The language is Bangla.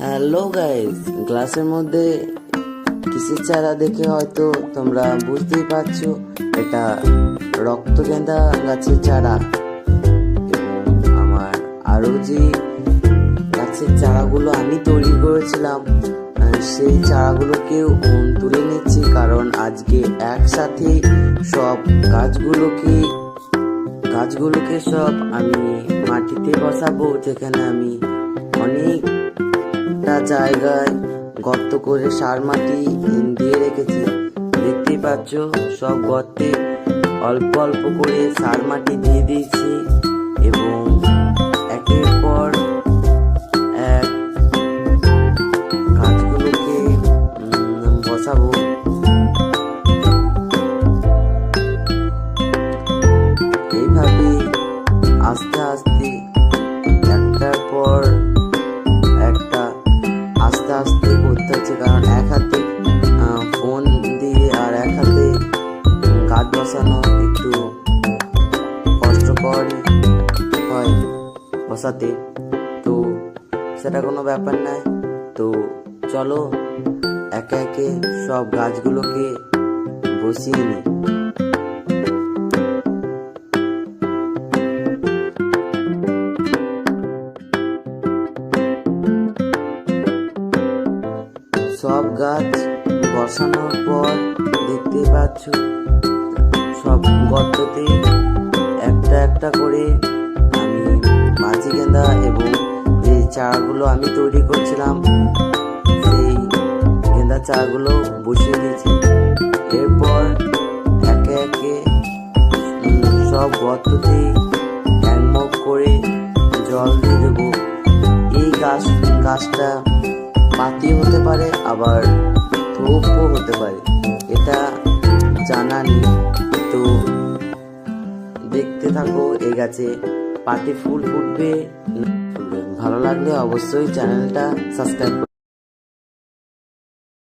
হ্যালো গাইস, গ্লাসের মধ্যে কিসের চারা দেখে হয়তো তোমরা বুঝতেই পারছো এটা রক্তগেঁদা গাছের চারা। এবং আমার আরো যে গাছের চারাগুলো আমি তৈরি করেছিলাম সেই চারাগুলোকেও তুলে নিচ্ছি, কারণ আজকে একসাথে সব গাছগুলোকে সব আমি মাটিতে বসাবো, যেখানে আমি অনেকটা জায়গায় গর্ত করে সার মাটি দিয়ে রেখেছি। দেখতেই পাচ্ছ সব গর্তে অল্প অল্প করে সার মাটি দিয়ে দিয়েছি এবং একের পর এক গাছগুলোকে বসাবো। এইভাবে আস্তে আস্তে একটার পর একটা আস্তে আস্তে করতে হচ্ছে, কারণ এক হাতে ফোন দিয়ে আর এক হাতে গাছ বসানো একটু কষ্টকর হয় বসাতে, তো সেটা কোনো ব্যাপার নয়। তো চলো একে একে সব গাছগুলোকে বসিয়ে নিই। সব গাছ বসানোর পর দেখতে পাচ্ছ সব গর্ততে একটা একটা করে আমি মাছি গেঁদা এবং যে চারাগুলো আমি তৈরি করছিলাম সেই গেঁদা চারাগুলো বসিয়ে দিয়েছি। এরপর একে একে সব গর্ততে এক মগ করে জল দিয়ে দেবো। এই গাছটা পাতি হতে পারে, আবার থোপও হতে পারে, এটা জানা নেই। তো দেখতে থাকো, এই গাছে পাতি ফুল ফুটবে। ভালো লাগলে অবশ্যই চ্যানেলটা সাবস্ক্রাইব করো।